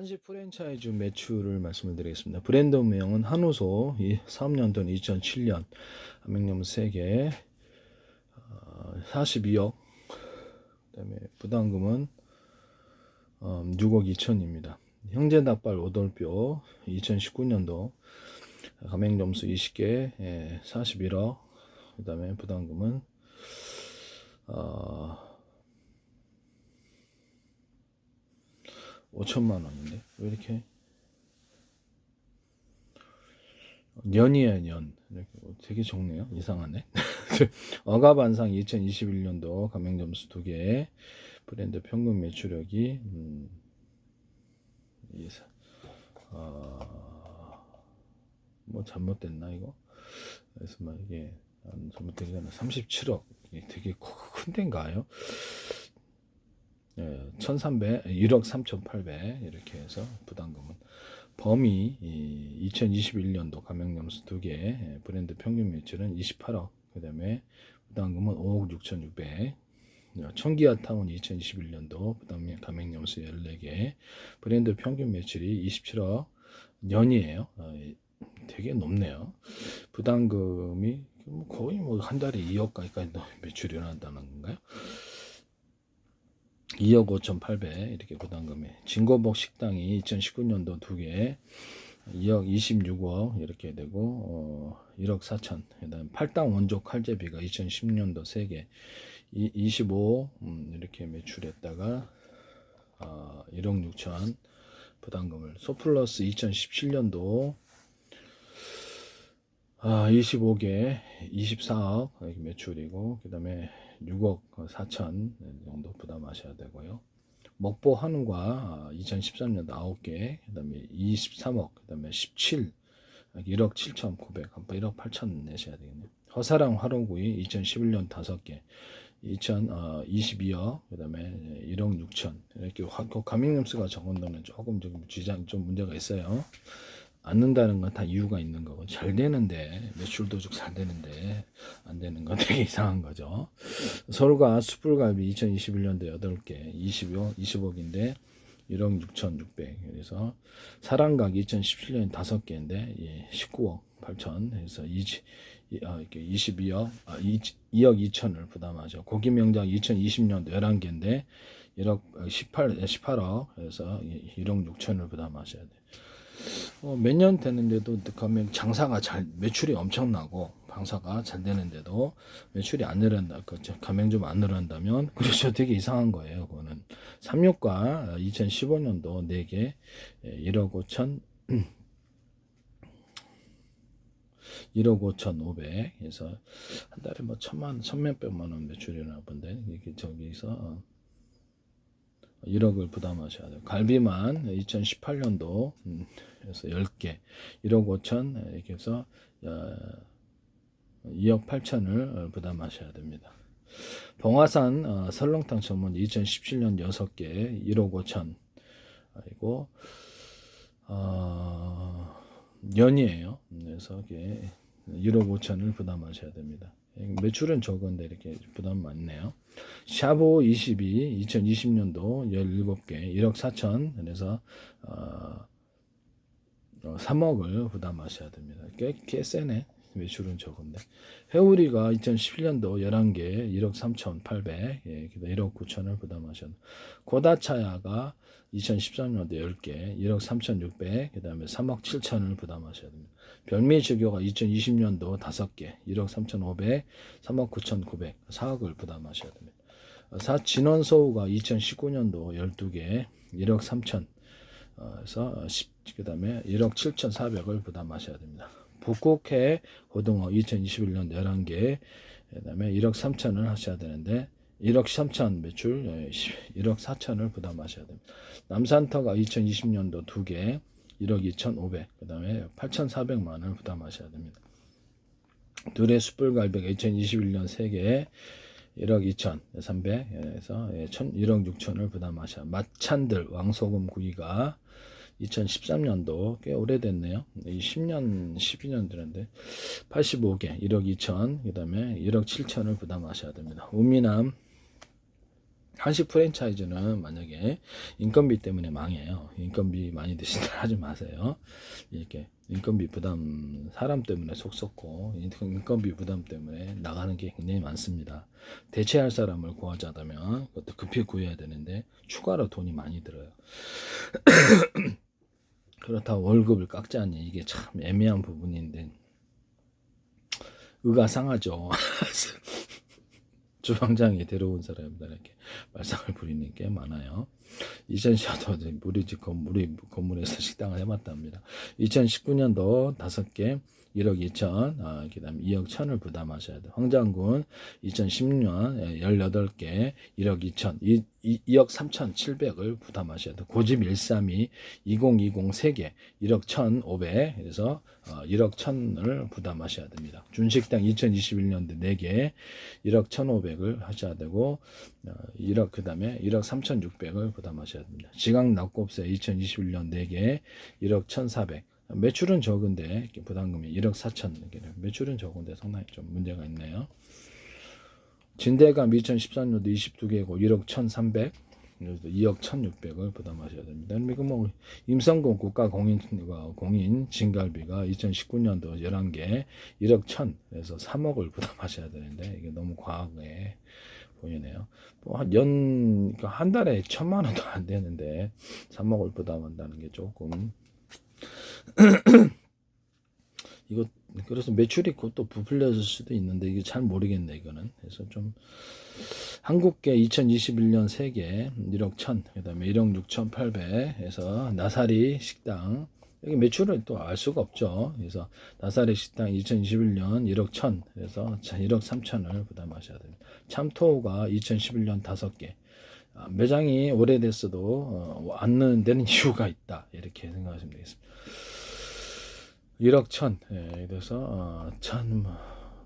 한식 프랜차이즈 매출을 말씀을 드리겠습니다. 브랜드명은 한우소, 이 사업연도는 2007년, 한명점 3개, 42억, 그다음에 부담금은 6억 2천입니다. 형제닭발 오돌뼈 2019년도 가맹점수 20개, 41억, 그다음에 부담금은 5천만 원인데 왜 이렇게 년이에요, 년. 이렇게 되게 적네요. 이상하네. 어가반상 2021년도 가맹점수 2개, 브랜드 평균 매출액이 뭐 잘못됐나 이거? 그래서 막 이게 잘못되거나 37억. 이게 되게 큰 데인가요? 1300, 1억 3800 이렇게 해서 부담금은 범위 2021년도 가맹점수 2개, 브랜드 평균 매출은 28억, 그 다음에 부담금은 5억 6600. 청기아타운 2021년도 부담 가맹점수 14개, 브랜드 평균 매출이 27억, 년이에요. 되게 높네요. 부담금이 거의 뭐 한 달에 2억 가까이 매출이 일어난다는 건가요? 2억 5,800 이렇게 부담금이. 진거복 식당이 2019년도 2개 2억 26억 이렇게 되고 1억 4천. 그다음 팔당 원조 칼제비가 2010년도 3개 25 이렇게 매출했다가 1억 6천 부담금을. 소플러스 2017년도 25개 24억 이렇게 매출이고, 그 다음에 6억 4천 정도 부담하셔야 되고요. 먹보 한우가 2013년도 9개, 그 다음에 23억, 그 다음에 17, 1억 7천9백, 1억 8천 내셔야 되겠네요. 허사랑 화로구이 2011년 5개, 2022억, 그 다음에 1억 6천. 이렇게 가맹점수가 적은 거는 조금 좀 문제가 있어요. 않는다는 건 다 이유가 있는 거고, 잘 되는데 매출도 잘 되는데 안 되는 건 되게 이상한 거죠. 서울과 숯불갈비 2021년도 8개 20억인데 1억 6,600. 그래서 사랑각 2017년 5개인데 19억 8천 해서 이렇게 22억 2억 2천을 부담하죠. 고기명장 2020년도 11개인데 1억 18억 해서 1억 6천을 부담하셔야 돼요. 몇 년 됐는데도 가면 장사가 매출이 엄청나고 방사가 잘 되는데도 매출이 안 늘어난다, 가맹 좀 안 늘어난다면 그렇죠. 되게 이상한 거예요. 그거는. 삼육과 2015년도 4개 1억 5천 1억 5천 5백 해서 한 달에 뭐 천몇백만 원 매출이 나 본데, 이게 저기서 1억을 부담하셔야 돼요. 갈비만 2018년도 그래서 10개 1억 5천 이렇게 해서 2억 8천을 부담하셔야 됩니다. 봉화산 설렁탕 전문 2017년 6개 1억 5천 이고 연이에요. 그래서 이게 1억 5천을 부담하셔야 됩니다. 매출은 적은데 이렇게 부담 많네요. 샤보 22 2020년도 17개 1억 4천. 그래서 3억을 부담하셔야 됩니다. 꽤 세네. 매출은 적은데. 해우리가 2011년도 11개 1억 3천 8백 1억 9천을 부담하셔야 됩니다. 고다차야가 2013년도 10개 1억 3천 6백, 그 다음에 3억 7천을 부담하셔야 됩니다. 별미주교가 2020년도 5개 1억 3천 5백 3억 9천 9백 4억을 부담하셔야 됩니다. 진원소우가 2019년도 12개 1억 3천 그래서 그 다음에 1억 7천 4백을 부담하셔야 됩니다. 북극해 고등어 2021년 11개 그 다음에 1억 3천을 하셔야 되는데 1억 3천 매출 1억 4천을 부담하셔야 됩니다. 남산터가 2020년도 2개 1억 2천 5백 그 다음에 8,400만 원을 부담하셔야 됩니다. 두레 숯불갈비가 2021년 3개 1억 2천 3백 해서 1억 6천을 부담하셔야. 마찬들 왕소금 구이가 2013년도 꽤 오래됐네요. 10년 12년 되는데 85개 1억 2천 그 다음에 1억 7천을 부담하셔야 됩니다. 우미남 한식 프랜차이즈는 만약에 인건비 때문에 망해요. 인건비 많이 드신다 하지 마세요. 이렇게 인건비 부담, 사람 때문에 속 썩고 인건비 부담 때문에 나가는 게 굉장히 많습니다. 대체할 사람을 구하자면 그것도 급히 구해야 되는데 추가로 돈이 많이 들어요. 그렇다고 월급을 깎자니 이게 참 애매한 부분인데 의가 상하죠. 주방장이 데려온 사람들에게 말썽을 부리는 게 많아요. 이전시도 우리 건물에서 식당을 해봤답니다. 2019년도 5개 1억 2천, 그 다음에 2억 1천을 부담하셔야 돼요. 황장군 2016년 18개 1억 2천, 2억 3천 7백을 부담하셔야 돼요. 고집 132, 2020 3개 1억 1,500, 그래서 1억 1천을 부담하셔야 됩니다. 준식당 2021년도 4개 1억 1,500을 하셔야 되고 1억 그 다음에 1억 3,600을 부담하셔야 됩니다. 지각 낙곱새 2021년 4개 1억 1,400. 매출은 적은데 부담금이 1억 4천, 매출은 적은데 상당히 좀 문제가 있네요. 진대감 2013년도 22개고 1억 1,300, 2억 1,600을 부담하셔야 됩니다. 이거 뭐 임성군 국가공인 진갈비가 2019년도 11개 1억 1천, 그래서 3억을 부담하셔야 되는데 이게 너무 과하게 보이네요. 뭐 한 달에 1,000만 원도 안 되는데 3억을 부담한다는 게 조금 이거 그래서 매출이 또 부풀렸을 수도 있는데 이게 잘 모르겠네 이거는. 그래서 좀 한국계 2021년 3개 1억 1천, 그다음에 1억 6,800에서 나사리 식당 여기 매출을 또 알 수가 없죠. 그래서 나사리 식당 2021년 1억 1천, 그래서 1억 3천을 부담하셔야 됩니다. 참토가 2011년 5개. 매장이 오래됐어도 안 넣는 데는 이유가 있다. 이렇게 생각하시면 되겠습니다. 1억 1천, 그래서 1천,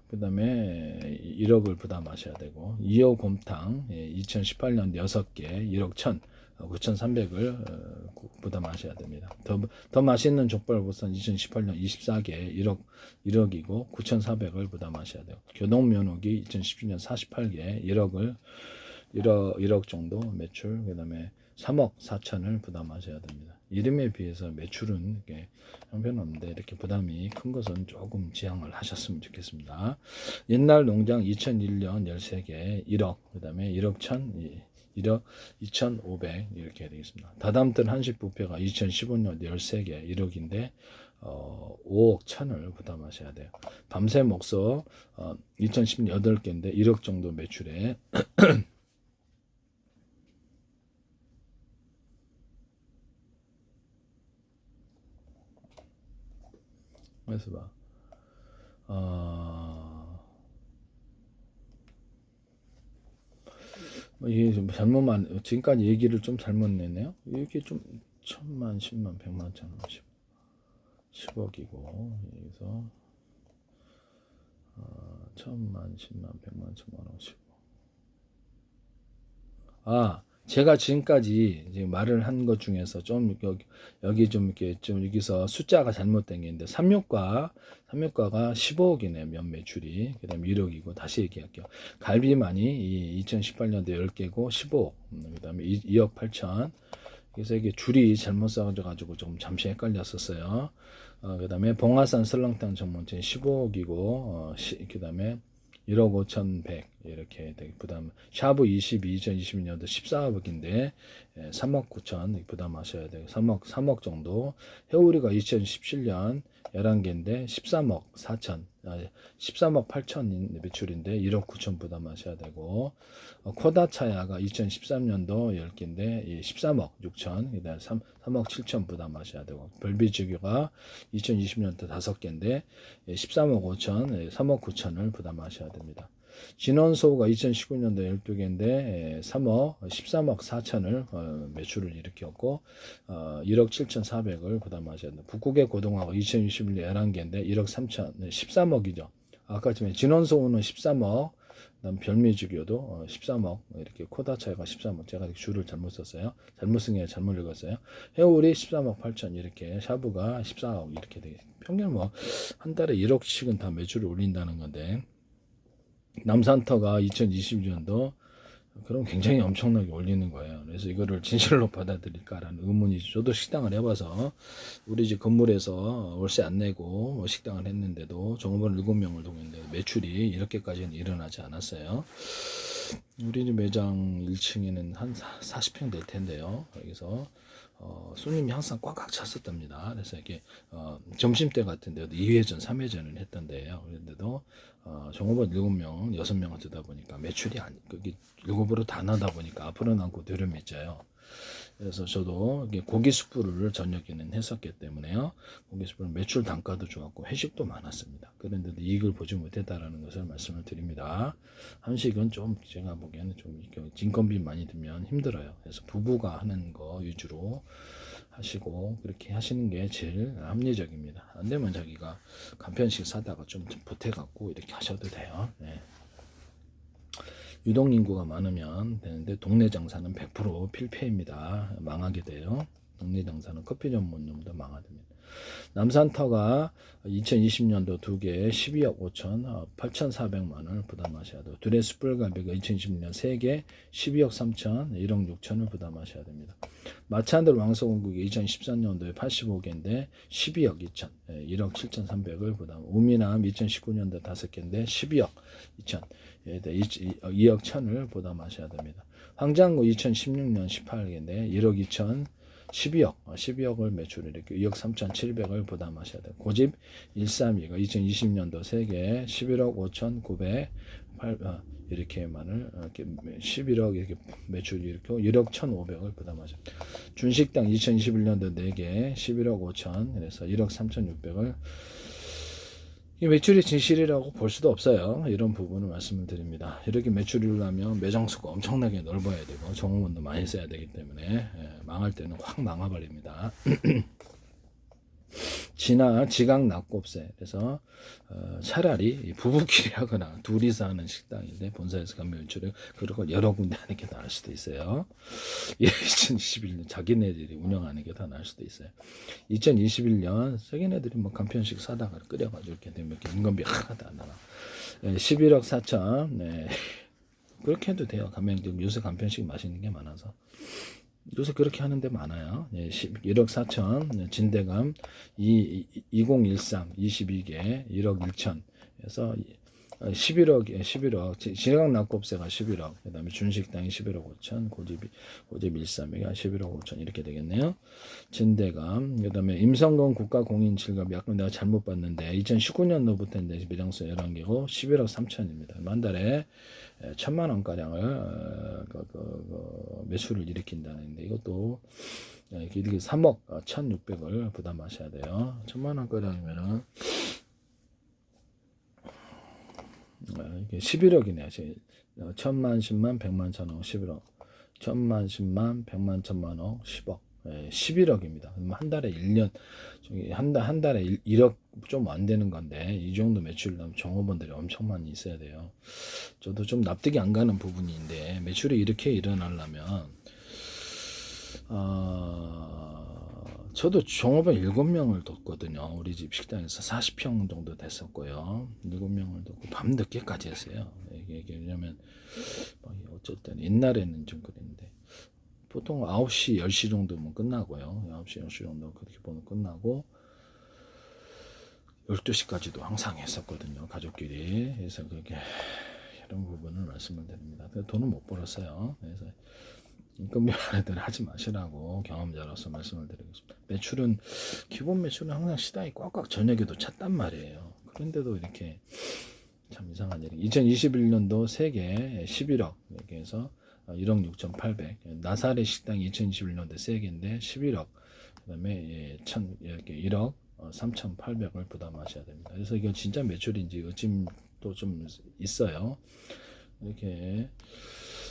그 다음에 1억을 부담하셔야 되고 2억 곰탕 2018년 6개 1억 1천, 9,300을 부담하셔야 됩니다. 더 맛있는 족발보쌈 2018년 24개 1억이고 9,400을 부담하셔야 돼요. 교동면허기 2017년 48개 1억 정도 매출, 그 다음에 3억 4천을 부담하셔야 됩니다. 이름에 비해서 매출은 형편없는데 이렇게 부담이 큰 것은 조금 지양을 하셨으면 좋겠습니다. 옛날 농장 2001년 13개 1억, 그 다음에 1억 1천, 1억 2,500 이렇게 되겠습니다. 다담뜰 한식 뷔페가 2015년 13개 1억인데 5억 1천을 부담하셔야 돼요. 밤새 목서 2018개인데 1억 정도 매출에 그래서 봐. 이게 좀 지금까지 얘기를 좀 잘못 냈네요. 이게 좀 1,000만, 10만, 100만, 1,000만, 10억이고 여기서 1,000만, 10만, 100만, 1,000만 원, 10억. 제가 지금까지 이제 말을 한 것 중에서 좀 여기 좀 이렇게 좀 여기서 숫자가 잘못된 게 있는데 삼육과가 15억이네요. 면 매출이. 그다음에 1억이고 다시 얘기할게요. 갈비만이 2018년도 10개고 15억. 그다음에 2억 8천. 그래서 이게 줄이 잘못 써가지고 좀 잠시 헷갈렸었어요. 그다음에 봉화산 설렁탕 전문점 15억이고 그다음에 1억 5,100 이렇게 부담. 샤브 22 2022년도 14억인데 3억 9천 부담하셔야 돼요. 3억 정도. 해우리가 2017년 11개인데 13억 4천, 13억 8천 매출인데 1억 9천 부담하셔야 되고, 코다차야가 2013년도 10개인데 13억 6천, 그다음 3억 7천 부담하셔야 되고, 별비주교가 2020년도 5개인데 13억 5천, 3억 9천을 부담하셔야 됩니다. 진원소가 2019년도 12개인데 13억 4천을 매출을 일으켰고 1억 7천4백을 부담하셔야 됩니다. 북극의 고등어가 2021년 11개인데 1억 3천, 13억이죠. 아까 전에 진원소는 13억, 그다음 별미주교도 13억, 이렇게 코다차이가 13억. 제가 줄을 잘못 썼어요. 잘못 쓴 게 잘못 읽었어요. 해울이 13억 8천, 이렇게 샤브가 14억 이렇게 되겠습니다. 평균 뭐 한 달에 1억씩은 다 매출을 올린다는 건데, 남산터가 2020년도 그럼 굉장히 엄청나게 올리는 거예요. 그래서 이거를 진실로 받아들일까라는 의문이, 저도 식당을 해봐서 우리 집 건물에서 월세 안 내고 식당을 했는데도 종업원 7명을 두고있는데 매출이 이렇게까지는 일어나지 않았어요. 우리 집 매장 1층에는 한 40평 될 텐데요. 여기서 손님이 항상 꽉꽉 찼었답니다. 그래서 이렇게 점심때 같은데도 2회전, 3회전을 했던데요. 그런데도 종업원 7명, 6명을 두다 보니까 매출이 그게 7으로 다 나다 보니까 앞으로 남고 뒤로 맺져요. 그래서 저도 고기 숯불을 저녁에는 했었기 때문에요. 고기 숯불 매출 단가도 좋았고 회식도 많았습니다. 그런데도 이익을 보지 못했다라는 것을 말씀을 드립니다. 한식은 좀 제가 보기에는 좀 인건비 많이 들면 힘들어요. 그래서 부부가 하는 거 위주로 하시고 그렇게 하시는 게 제일 합리적입니다. 안 되면 자기가 간편식 사다가 좀 보태갖고 이렇게 하셔도 돼요. 네. 유동인구가 많으면 되는데 동네 장사는 100% 필패입니다. 망하게 돼요. 동네 장사는 커피 전문점도 망하됩니다. 남산터가 2020년도 2개에 12억 5천 8,400만 원을 부담하셔야 돼요. 둘의 숯불갈비가 2020년 3개 12억 3천 1억 6천을 부담하셔야 됩니다. 마차한들 왕서공국이 2014년도에 85개인데 12억 2천 1억 7,300을 부담. 우미남 2019년도 5개인데 12억 2천 2억 1천을 부담하셔야 됩니다. 황장구 2016년 18개인데 1억 2천 12억을 매출 이렇게 2억 3,700을 부담하셔야 돼요. 고집 132가 2020년도 3개 11억 5,900 이렇게만을 이렇게 11억 이렇게 매출이 이렇게 1억 1,500을 부담하셔야 돼요. 준식당 2021년도 4개 11억 5천 그래서 1억 3,600을 이 매출이 진실이라고 볼 수도 없어요. 이런 부분을 말씀을 드립니다. 이렇게 매출이 오려면 매장 수가 엄청나게 넓어야 되고 정원도 많이 써야 되기 때문에 망할 때는 확 망해버립니다. 지각 낙곱새. 그래서 차라리 부부끼리 하거나 둘이서 하는 식당인데 본사에서 가면 매출을 그걸 여러 군데 하는 게 나을 수도 있어요. 2021년 자기네들이 운영하는 게 더 나을 수도 있어요. 2021년 자기네들이 뭐 간편식 사다가 끓여가지고 이렇게 되면 이렇게 인건비 하나도 안 나와. 11억 4천. 네. 그렇게 해도 돼요. 요새 간편식 맛있는 게 많아서. 요새 그렇게 하는데 많아요. 1억 4천 진대감 2013 22개 1억 1천 그래서 11억 지각 낙곱새가 11억 그 다음에 준식당이 11억 5천 고집 132가 11억 5천 이렇게 되겠네요. 진대감 그 다음에 임성근 국가공인칠갑 약간 내가 잘못 봤는데 2019년도부터 이제 매장수 11개고 11억 3천입니다. 한 달에 1,000만 원가량을 매출을 일으킨다는데 이것도 이렇게 3억 1,600을 부담하셔야 돼요. 1,000만 원가량이면은 이게 11억이네요. 1,000만, 10만, 100만, 1,000억, 11억. 1,000만, 10만, 100만, 1,000만 억, 10억. 11억입니다. 한 달에 1년, 한 달에 1억 좀 안 되는 건데, 이 정도 매출 나면 종업원들이 엄청 많이 있어야 돼요. 저도 좀 납득이 안 가는 부분인데, 매출이 이렇게 일어나려면, 저도 종업원 7명을 뒀거든요. 우리 집 식당에서 40평 정도 됐었고요. 7명을 뒀고 밤늦게까지 했어요. 이게 왜냐면 어쨌든 옛날에는 좀 그랬는데 보통 9시, 10시 정도면 끝나고요. 9시, 10시 정도 그렇게 보면 끝나고 12시까지도 항상 했었거든요. 가족끼리. 그래서 그게 이런 부분을 말씀을 드립니다. 돈은 못 벌었어요. 그래서 인건비 많은 하지 마시라고 경험자로서 말씀을 드리겠습니다. 매출은 기본 매출은 항상 시장이 꽉꽉 저녁에도 찼단 말이에요. 그런데도 이렇게 참 이상한 일이 2021년도 3개 11억 이렇게 해서 1억 6,800 나사렛 식당이 2021년도 3개인데 11억 그 다음에 이렇게 1억 3,800을 부담하셔야 됩니다. 그래서 이거 진짜 매출인지 의심도 좀 있어요. 이렇게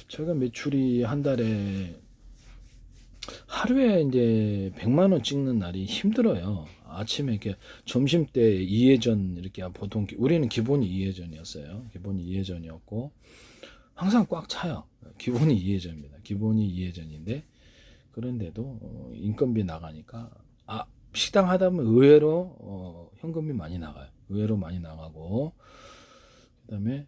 최근 매출이 한 달에 하루에 이제 100만 원 찍는 날이 힘들어요. 아침에 이렇게 점심 때 2회전 이렇게 보통 우리는 기본이 2회전이었어요. 기본이 2회전이었고 항상 꽉 차요. 기본이 2회전입니다. 기본이 2회전인데 그런데도 인건비 나가니까 식당 하다 보면 의외로 현금이 많이 나가요. 의외로 많이 나가고 그다음에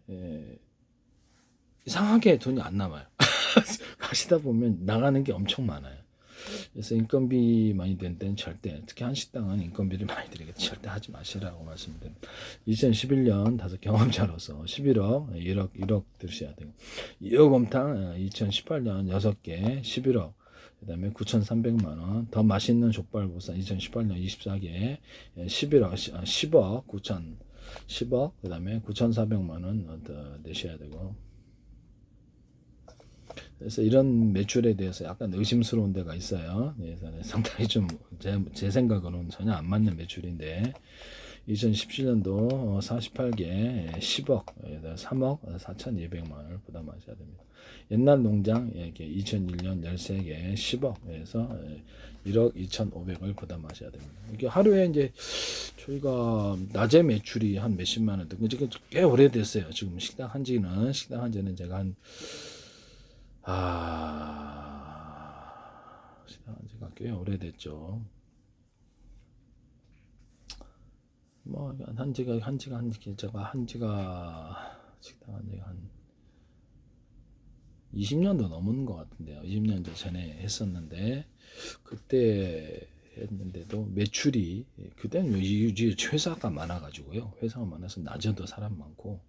이상하게 돈이 안 남아요. 하시다 보면 나가는 게 엄청 많아요. 그래서 인건비 많이 든 때는 절대, 특히 한식당은 인건비를 많이 들이게 절대 하지 마시라고 말씀드립니다. 2011년 다섯 경험자로서 11억, 1억 드셔야 되고, 2억 곰탕 2018년 6개 11억, 그 다음에 9,300만 원, 더 맛있는 족발보쌈 2018년 24개 11억, 10억, 10억, 그 다음에 9,400만 원 더 내셔야 되고, 그래서 이런 매출에 대해서 약간 의심스러운 데가 있어요. 그래서 상당히 좀 제 생각으로는 전혀 안 맞는 매출인데 2017년도 48개 10억, 3억 4,200만 원을 부담하셔야 됩니다. 옛날 농장 2001년 13개 10억에서 1억 2,500을 부담하셔야 됩니다. 이게 하루에 이제 저희가 낮에 매출이 한 몇십만 원, 지금 꽤 오래됐어요. 지금 식당 한 지는 제가 한 식당 한 지가 꽤 오래됐죠. 뭐 제가 식당 한 지가 한 20년도 넘은 것 같은데요. 20년 전에 했었는데 그때 했는데도 매출이, 그때는 회사가 많아가지고요. 회사가 많아서 낮에도 사람 많고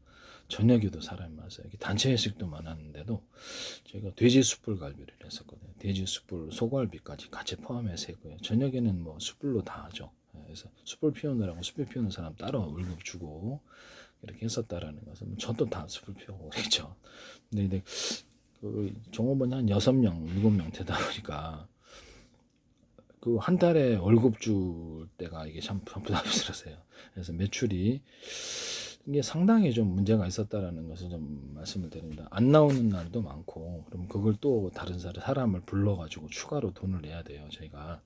저녁에도 사람이 많았어요. 단체 회식도 많았는데도 저희가 돼지 숯불 갈비를 했었거든요. 돼지 숯불 소갈비까지 같이 포함해서 했고요. 저녁에는 뭐 숯불로 다 하죠. 그래서 숯불 피우느라고 숯불 피우는 사람 따로 월급 주고 이렇게 했었다라는 것은 저도 다 숯불 피우고 그랬죠. 근데 그 종업원이 한 6명, 7명 되다 보니까 그 한 달에 월급 줄 때가 이게 참 부담스러워요. 그래서 매출이 이게 상당히 좀 문제가 있었다라는 것을 좀 말씀을 드립니다. 안 나오는 날도 많고, 그럼 그걸 또 다른 사람을 불러가지고 추가로 돈을 내야 돼요. 저희가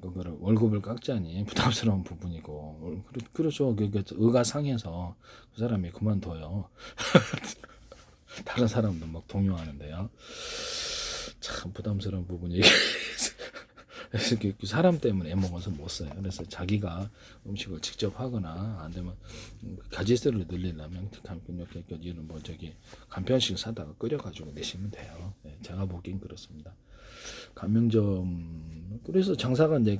그거를 월급을 깎자니 부담스러운 부분이고, 그렇죠. 의가상해서 그 사람이 그만둬요. 다른 사람도 막 동요하는데요. 참 부담스러운 부분이. 그래서 그 사람 때문에 애먹어서 못 써요. 그래서 자기가 음식을 직접 하거나 안 되면 가짓수를 늘리려면 이런 간편식 사다가 끓여가지고 내시면 돼요. 네, 제가 보기엔 그렇습니다. 가맹점, 그래서 장사가 이제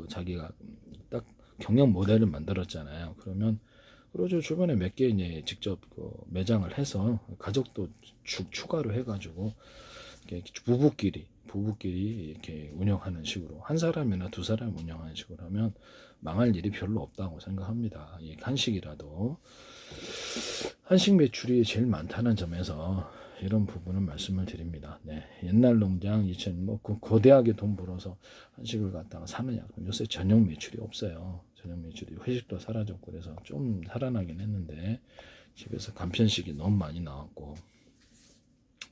자기가 딱 경영 모델을 만들었잖아요. 그러면 그러죠. 주변에 몇 개 이제 직접 매장을 해서 가족도 추가로 해가지고 부부끼리 이렇게 운영하는 식으로, 한 사람이나 두 사람 운영하는 식으로 하면 망할 일이 별로 없다고 생각합니다. 한식이라도 한식 매출이 제일 많다는 점에서 이런 부분을 말씀을 드립니다. 네, 옛날 농장 2000 고대하게 돈 벌어서 한식을 갖다가 사느냐? 요새 저녁 매출이 없어요. 저녁 매출이, 회식도 사라졌고 그래서 좀 살아나긴 했는데 집에서 간편식이 너무 많이 나왔고,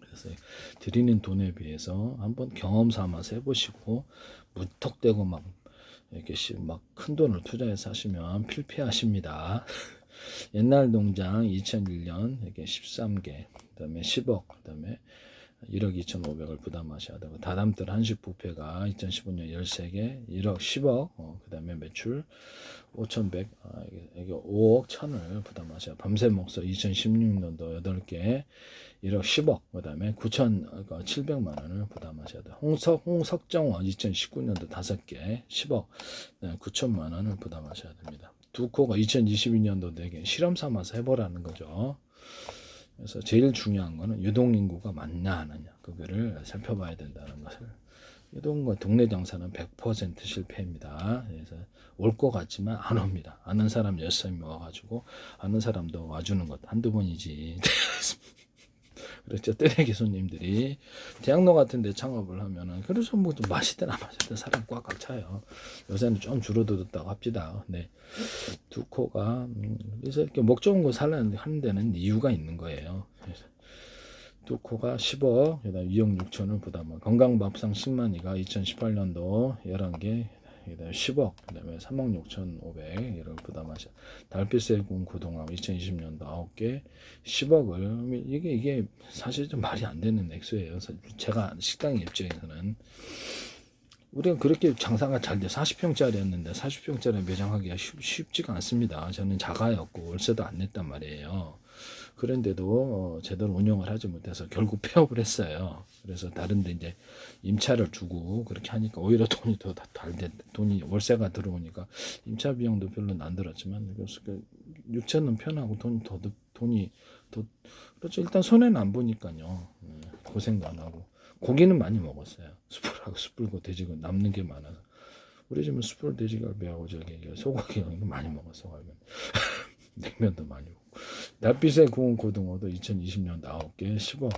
그래서 드리는 돈에 비해서 한번 경험 삼아서 해보시고, 무턱대고 막 큰 돈을 투자해서 하시면 필패하십니다. 옛날 농장 2001년 이렇게 13개, 그다음에 10억, 그다음에 1억 2,500을 부담하셔야 되고, 다담들 한식 뷔페가 2015년 13개 1억 10억, 그다음에 매출 5,100, 이게 5억 1,000을 부담하셔야. 밤새 목소 2016년도 8개 1억 10억, 그다음에 9,700만 원을 부담하셔야 돼요. 홍석정원 2019년도 5개 10억 9천만 원을 부담하셔야 됩니다. 두코가 2022년도 4개 실험 삼아서 해보라는 거죠. 그래서 제일 중요한 거는 유동인구가 많냐 안 하냐, 그거를 살펴봐야 된다는 것을. 유동과 동네 장사는 100% 실패입니다. 그래서 올 것 같지만 안 옵니다. 아는 사람 6명이 와가지고 아는 사람도 와주는 것 한두 번이지. 그렇죠. 뜨레기 손님들이 대학로 같은 데 창업을 하면은, 그래서 뭐 좀 맛있든 안 맛있든 사람 꽉꽉 차요. 요새는 좀 줄어들었다고 합시다. 네. 두코가 그래서 이렇게 목 좋은 거 살려는 하는 데는 이유가 있는 거예요. 그래서 두코가 10억, 그다음 2억 6천을 부담한 건강밥상 10만이가 2018년도 11개, 그다음에 10억, 그다음에 3억 6,500 이를 부담하셔. 달빛새군 구동함 2020년도 9개 10억을, 이게 사실 좀 말이 안 되는 액수예요. 제가 식당 입장에서는 우리가 그렇게 장사가 잘 돼, 40평짜리였는데 40평짜리 매장하기가 쉽지가 않습니다. 저는 자가였고 월세도 안 냈단 말이에요. 그런데도 제대로 운영을 하지 못해서 결국 폐업을 했어요. 그래서 다른데 이제 임차를 주고 그렇게 하니까 오히려 돈이 더 잘 돼, 돈이 월세가 들어오니까 임차 비용도 별로 안 들었지만 그래서 그 육체는 편하고 돈이 더 그렇죠. 일단 손해는 안 보니까요. 고생도 안 하고 고기는 많이 먹었어요. 숯불하고 숯불고 돼지고 남는 게 많아서 우리 집은 숯불 돼지갈비하고 저기 소고기 많이 먹었어. 냉면도 많이 먹고 달빛에 구운 고등어도 2020년 9개 10억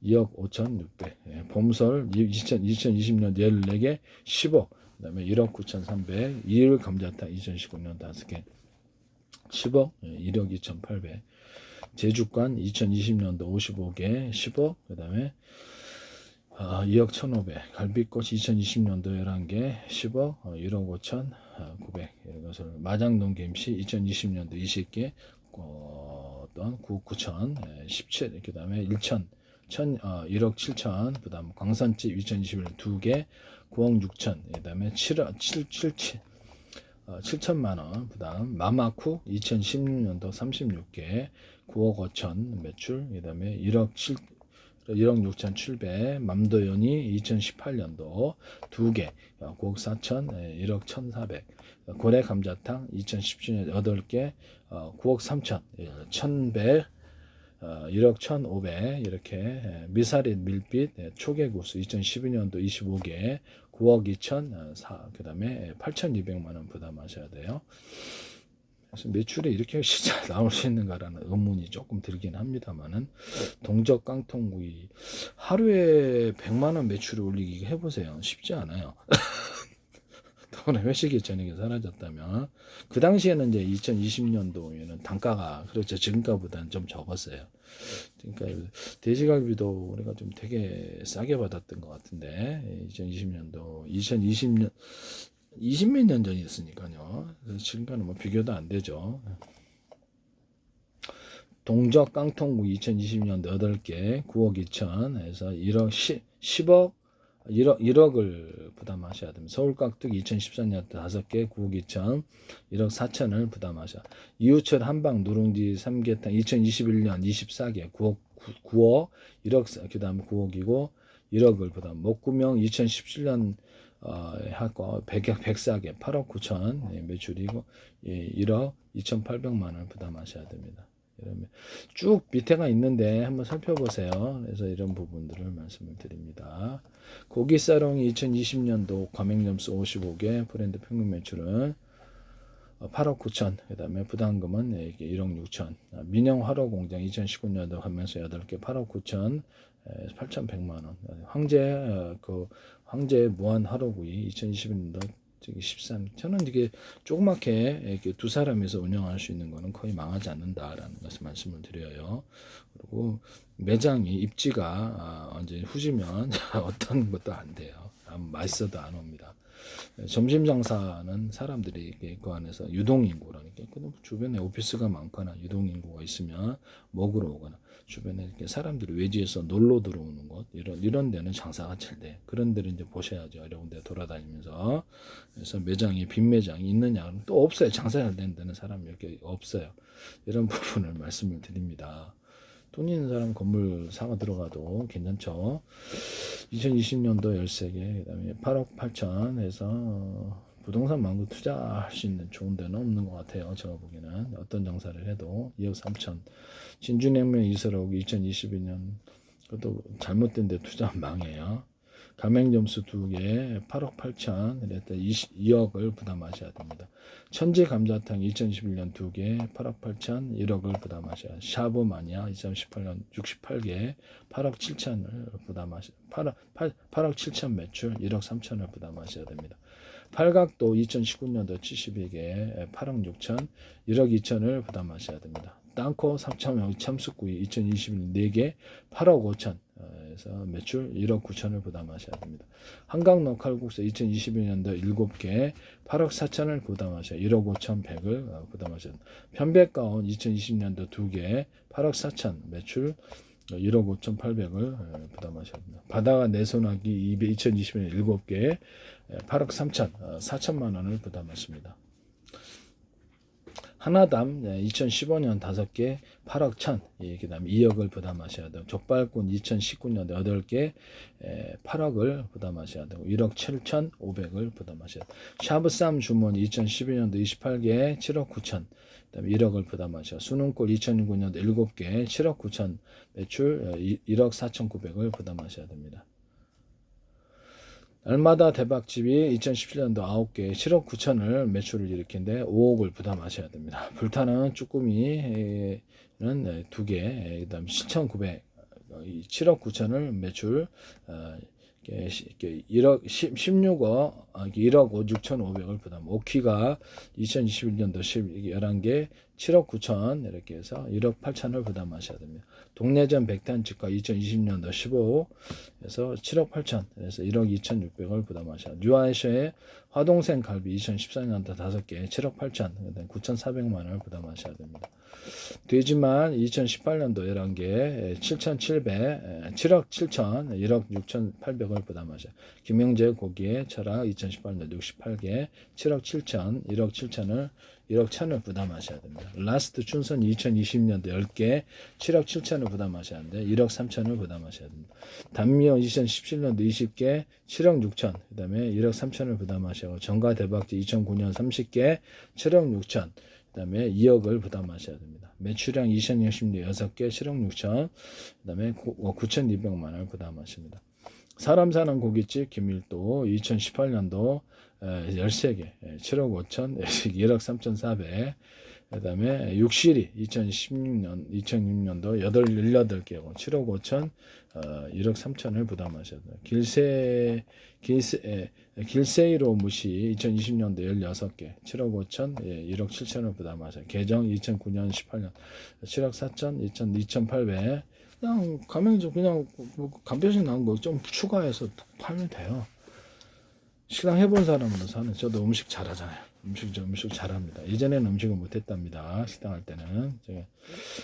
2억 5,600 봄설 2020년 14개 10억 그다음에 1억 9,300 이일 감자탕 2019년 5개 10억 1억 2,800 제주관 2020년도 55개 10억 그다음에 2억 1,500 갈비꽃 2020년도 11개 10억 1억 5천 900 이것을 마장동 김씨 2020년도 20개 어떤 9억 9천 17 그다음에 1천 1억 7천 그다음 광산집 2021년 2개 9억 6천 그다음에 7천만 원 그다음 마마쿠 2016년도 36개 9억 5천 매출 그다음에 1억 6,700 맘도연이 2018년도 2개 9억 4천 1억 1,400 고래 감자탕 2017년 8개 9억 3천 1,100 1억 1,500 이렇게 미사릿 밀빛 초계구수 2012년도 25개 9억 2천 그 다음에 8,200만 원 부담하셔야 돼요. 그래서 매출이 이렇게 진짜 나올 수 있는가라는 의문이 조금 들긴 합니다만은 동적 깡통구이 하루에 100만 원 매출을 올리기 해보세요. 쉽지 않아요. 더구나 회식이 저녁에 사라졌다면 그 당시에는 이제 2020년도에는 단가가 그렇죠 지금가보다는 좀 적었어요. 그러니까 돼지갈비도 우리가 좀 되게 싸게 받았던 것 같은데 2020년도 2020년 20몇 년 전이었으니까요. 지금과는 뭐 비교도 안 되죠. 동적 깡통구 2020년도 8개 9억 2천 해서 1억 10억 1억을 부담하셔야 됩니다. 서울 깍두기 2014년 5개 9억 2천 1억 4천을 부담하셔. 이유철 한방 누룽지 삼계탕 2021년 24개 9억 1억 그다음 9억이고 1억을 부담. 목구명 2017년 하고 104개 8억 9천 매출이고 1억 2,800만 원을 부담하셔야 됩니다. 이러면 쭉 밑에가 있는데 한번 살펴보세요. 그래서 이런 부분들을 말씀을 드립니다. 고기사롱이 2020년도 과맹점수 55개 브랜드 평균 매출은 8억 9천 그 다음에 부담금은 1억 6천 민영 화로공장 2019년도 하면서 8개 8억 9천 8,100만 원 황제 무한 화로구이 2021년도 13. 저는 이게 조그맣게 이렇게 두 사람에서 운영할 수 있는 거는 거의 망하지 않는다라는 것을 말씀을 드려요. 그리고 매장이 입지가 완전히 후지면 어떤 것도 안 돼요. 맛있어도 안 옵니다. 점심 장사는 사람들이 그 안에서 유동인구 그러니까 주변에 오피스가 많거나 유동인구가 있으면 먹으러 오거나 주변에 이렇게 사람들이 외지에서 놀러 들어오는 곳 이런 데는 장사가 잘 돼. 그런 데를 이제 보셔야죠. 이런 데 돌아다니면서 그래서 매장이 빈 매장이 있느냐는 또 없어요. 장사 잘 되는 데는 사람이 이렇게 없어요. 이런 부분을 말씀을 드립니다. 돈 있는 사람 건물 사가 들어가도 괜찮죠. 2020년도 13개, 그 다음에 8억 8천 해서 부동산 망고 투자할 수 있는 좋은 데는 없는 것 같아요. 제가 보기에는 어떤 장사를 해도 2억 3천. 진주냉면 이설하고 2022년 그것도 잘못된 데 투자하면 망해요. 가맹점수 2개 8억 8천 이랬다 2억을 부담하셔야 됩니다. 천지감자탕 2021년 2개 8억 8천 1억을 부담하셔야 샤브마니아 2018년 68개 8억 7천을 부담하셔야 8억 7천 매출 1억 3천을 부담하셔야 됩니다. 팔각도 2019년도 72개 8억 6천 1억 2천을 부담하셔야 됩니다. 땅코 3천명 참숯구이 2021년 4개 8억 5천 해서 매출 1억 9천을 부담하셔야 됩니다. 한강로 칼국수 2022년도 7개 8억 4천을 부담하셔야 1억 5천 100을 부담하셔야 됩니다. 편백가온 2020년도 2개 8억 4천 매출 1억 5천 8백을 부담하셔야 됩니다. 바다가 내손하기 2020년 7개 8억 3천 4천만 원을 부담하십니다. 하나담 2015년 5개 8억 1천, 그 다음에 2억을 부담하셔야 되고, 족발꾼 2019년 8개 8억을 부담하셔야 되고, 1억 7천 5백을 부담하셔야 되고, 샤브쌈 주문 2012년도 28개 7억 9천, 그다음에 1억을 부담하셔. 수능골 2009년도 7개 7억 9천 매출 1억 4천 9백을 부담하셔야 됩니다. 날마다 대박집이 2017년도 9개 7억 9천을 매출을 일으키는데 5억을 부담하셔야 됩니다. 불타는 쭈꾸미는 2개, 그 다음 7,900, 7억 9천을 매출 1억 16억 1억 6,500을 부담. 오키가 2021년도 11개 7억 9천 이렇게 해서 1억 8천을 부담하셔야 됩니다. 동래전 백탄집가 2020년도 15에서 7억 8천 그래서 1억 2,600을 부담하셔야 됩니다. 뉴아시아의 화동생 갈비 2014년도 5개 7억 8천 9,400만 원을 부담하셔야 됩니다. 돼지만 2018년도 11개 7,700 7억 7천 1억 6,800을 부담하셔. 김영재 고기의 철학 2018년 68개 7억 7천 1억 7천을 1억 1천을 부담하셔야 됩니다. 라스트 춘선 2020년도 10개 7억 7천을 부담하셔야 하는데 1억 3천을 부담하셔야 됩니다. 단미호 2017년도 20개 7억 6천 그 다음에 1억 3천을 부담하셔야 정가 대박지 2009년 30개 7억 6천 그 다음에 2억을 부담하셔야 됩니다. 매출량 2020년 6개 7억 6천 그 다음에 9,200만 원을 부담하십니다. 사람 사는 고깃집 김일도 2018년도 13개 7억 5천 1억 3,400 그 다음에 육실이 2006년도 18개고 7억 5천 1억 3천을 부담하셔야 돼요. 길세이로 무시 2020년도 16개 7억 5천 1억 7천을 부담하셔야 돼요. 개정 2009년 18년 7억 4천 2,800 그냥 가면 좀 그냥 뭐 간편식 나온 거 좀 추가해서 팔면 돼요. 식당 해본 사람으로 사는 저도 음식 잘하잖아요. 음식 잘합니다. 예전에는 음식을 못했답니다. 식당 할 때는 제가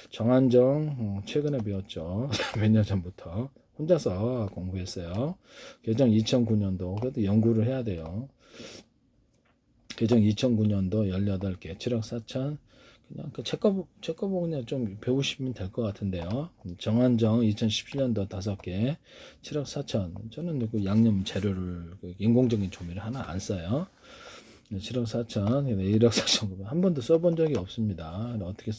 정한정 최근에 배웠죠. 몇 년 전부터 혼자서 공부했어요. 개정 2009년도 그래도 연구를 해야 돼요. 개정 2009년도 18개 7억 4천 그냥 책 거 보고 그냥 좀 배우시면 될 것 같은데요. 정한정 2017년도 5개 7억 4천 저는 그 양념 재료를 인공적인 조미를 하나 안 써요. 7억 4천 1억 4천 한 번도 써본 적이 없습니다. 어떻게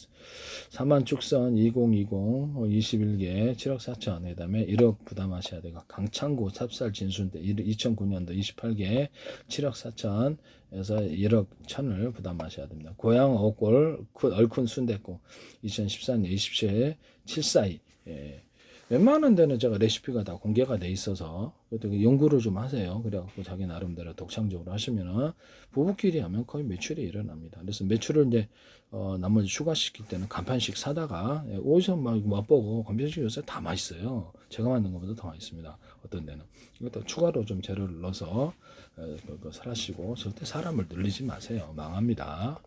사만축선 2020 21개 7억 4천 그 다음에 1억 부담하셔야 되고 강창구 삽살 진순대 2009년도 28개 7억 4천 에서 1억 천을 부담하셔야 됩니다. 고향 어골 얼큰 순댓국 2014년 27 742 웬만한 데는 제가 레시피가 다 공개가 돼 있어서 연구를 좀 하세요. 그래갖고 자기 나름대로 독창적으로 하시면은 부부끼리 하면 거의 매출이 일어납니다. 그래서 매출을 이제 나머지 추가시킬 때는 간판식 사다가 어디서 막 맛보고 간판식 요새 다 맛있어요. 제가 만든 것보다 더 맛있습니다. 어떤 데는 이것도 추가로 좀 재료를 넣어서 그거 사시고 절대 사람을 늘리지 마세요. 망합니다.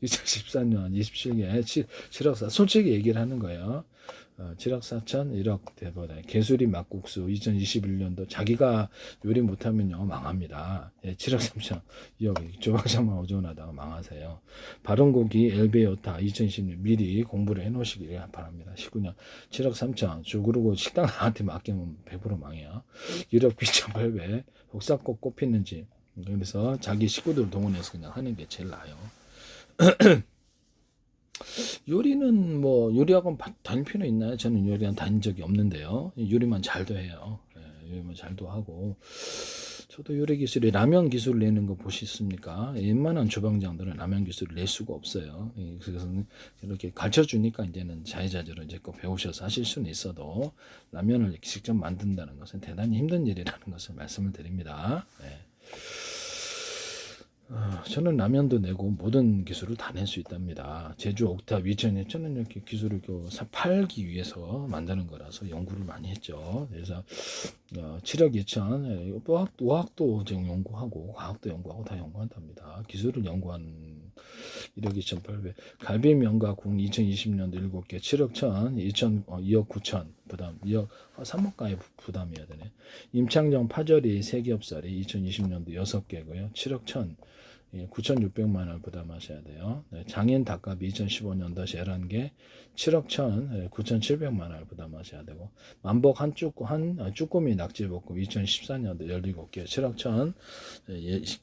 2014년 27개 7억 4 솔직히 얘기를 하는 거예요. 7억 4천 1억 대보다 개수리 막국수 2021년도 자기가 요리 못하면요 망합니다. 7억 3천 2억 조방장만 오전하다가 망하세요. 바른고기 엘베오타 2016년 미리 공부를 해놓으시길 바랍니다. 19년 7억 3천 그리고 식당 나한테 맡기면 100% 망해요. 1억 9,800 복사꽃 꼽히는 집 그래서 자기 식구들을 동원해서 그냥 하는 게 제일 나아요. 요리는 뭐 요리학원 다닐 필요 있나요? 저는 요리한 다닌 적이 없는데요. 요리만 잘도 해요. 요리만 잘도 하고 저도 요리 기술이 라면 기술 내는 거 보셨습니까? 웬만한 주방장들은 라면 기술을 낼 수가 없어요. 그래서 이렇게 가르쳐 주니까 이제는 자유자재로 이제 꼭 배우셔서 하실 수는 있어도 라면을 직접 만든다는 것은 대단히 힘든 일이라는 것을 말씀을 드립니다. 저는 라면도 내고 모든 기술을 다 낼 수 있답니다. 제주 옥탑 2000년 저는 이렇게 기술을 팔기 위해서 만드는 거라서 연구를 많이 했죠. 그래서 7억 2천 의학도 지금 연구하고 과학도 연구하고 다 연구한답니다. 기술을 연구한 1억 2,800 갈비 명가국 2020년도 7개 7억 1천 2억 9천 부담 2억 3억가에 부담해야 되네. 임창정 파절이 세겹살이 2020년도 6개고요. 7억 1천 9,600만 원을 부담하셔야 돼요. 네, 장인 닭값이 2015년도 11개 7억 9,700만 원을 부담하셔야 되고, 만복 한 쭈꾸미 낙지볶음 2014년도 17개 7억 1천,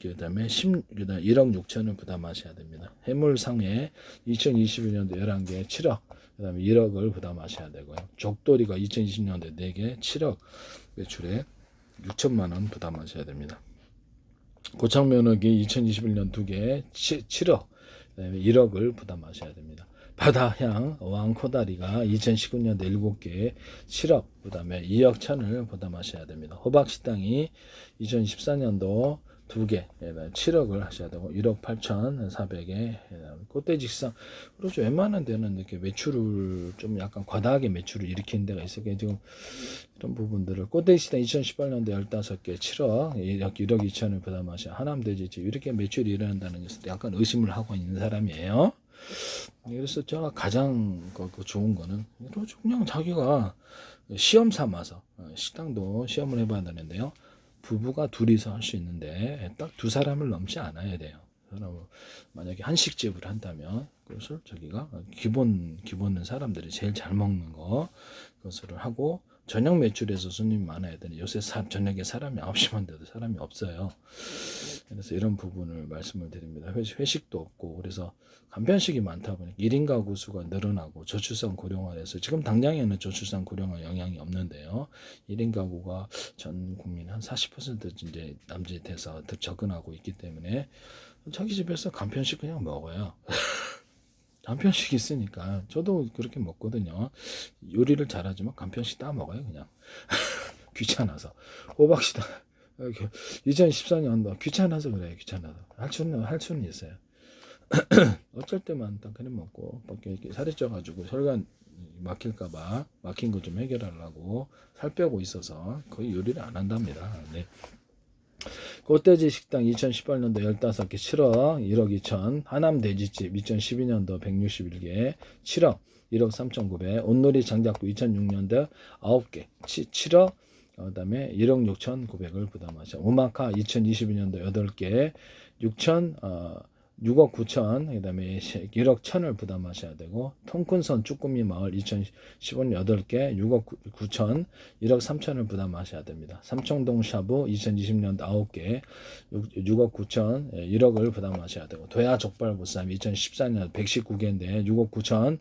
그다음에 1억 6천을 부담하셔야 됩니다. 해물상에 2021년도 11개 7억, 그다음에 1억을 부담하셔야 되고요. 족도리가 2020년도 4개 7억 매출에 6천만 원 부담하셔야 됩니다. 고창면허기 2021년 2개 7억, 그다음에 1억을 부담하셔야 됩니다. 바다향 왕코다리가 2019년도 7개 7억, 그다음에 2억 1천을 부담하셔야 됩니다. 호박식당이 2014년도 2개 7억을 하셔야 되고 1억 8천 4백에, 꽃돼지식당 그렇죠. 웬만한 데는 이렇게 매출을 좀 약간 과다하게 매출을 일으키는 데가 있어요. 지금 이런 부분들을 꽃돼지식당 2018년도 15개 7억 1억 2천을 부담하셔야, 하남돼지집 이렇게 매출이 일어난다는 것을 약간 의심을 하고 있는 사람이에요. 그래서 제가 가장 좋은 거는 그냥 자기가 시험 삼아서, 식당도 시험을 해봐야 되는데요. 부부가 둘이서 할 수 있는데 딱 두 사람을 넘지 않아야 돼요. 만약에 한식집을 한다면 그것을 저기가 기본은 사람들이 제일 잘 먹는 거 그것을 하고, 저녁 매출에서 손님이 많아야 되는, 요새 저녁에 사람이 9시만 돼도 사람이 없어요. 그래서 이런 부분을 말씀을 드립니다. 회식도 없고, 그래서 간편식이 많다 보니까 1인 가구 수가 늘어나고 저출산 고령화돼서, 지금 당장에는 저출산 고령화 영향이 없는데요. 1인 가구가 전 국민 한 40% 이제 남짓해서 더 접근하고 있기 때문에 자기 집에서 간편식 그냥 먹어요. 간편식 있으니까 저도 그렇게 먹거든요. 요리를 잘하지만 간편식 다 먹어요 그냥. 귀찮아서. 호박씨다 2014년도 귀찮아서 그래요. 귀찮아서 할 수는 있어요. 어쩔 때만 딱 그래 먹고, 이렇게 살이 쪄가지고 혈관 막힐까봐 막힌 거 좀 해결하려고 살 빼고 있어서 거의 요리를 안 한답니다. 네. 꽃돼지 식당 2018년도 15개 7억 1억 2천, 하남돼지집 2012년도 161개 7억 1억 3,900, 온누리 장작구 2006년도 9개 7억, 그다음에 1억 6,900을 부담하셔. 오마카 2022년도 8개 6억 9천, 그다음에 1억 1천을 부담하셔야 되고, 통큰선 쭈꾸미 마을 2015년 8개 6억 9천 1억 3천을 부담하셔야 됩니다. 삼청동 샤브 2020년도 9개 6억 9천 1억을 부담하셔야 되고, 도야 족발보쌈 2014년 119개인데 6억 9천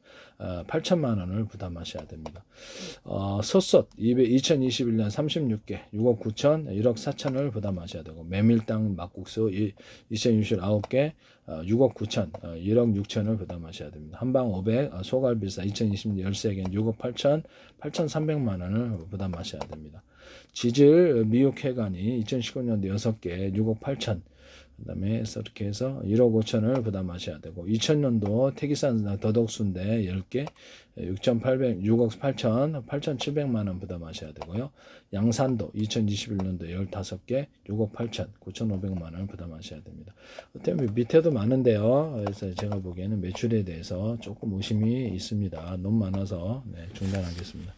8천만 원을 부담하셔야 됩니다. 솥솥 2021년 36개 6억 9천 1억 4천을 부담하셔야 되고, 메밀땅 막국수 2020년 9개 6억 9천 1억 6천을 부담하셔야 됩니다. 한방 500 소갈비싸 2020년 13개 6억 8천 8,300만 원을 부담하셔야 됩니다. 지질 미육회관이 2019년도 6개 6억 8천, 그 다음에 이렇게 해서 1억 5천을 부담하셔야 되고, 2000년도 태기산 더덕순대 10개 6억 8천 8,700만 원 부담하셔야 되고요. 양산도 2021년도 15개 6억 8천 9,500만 원 부담하셔야 됩니다. 때문에 밑에도 많은데요. 그래서 제가 보기에는 매출에 대해서 조금 의심이 있습니다. 너무 많아서 중단하겠습니다.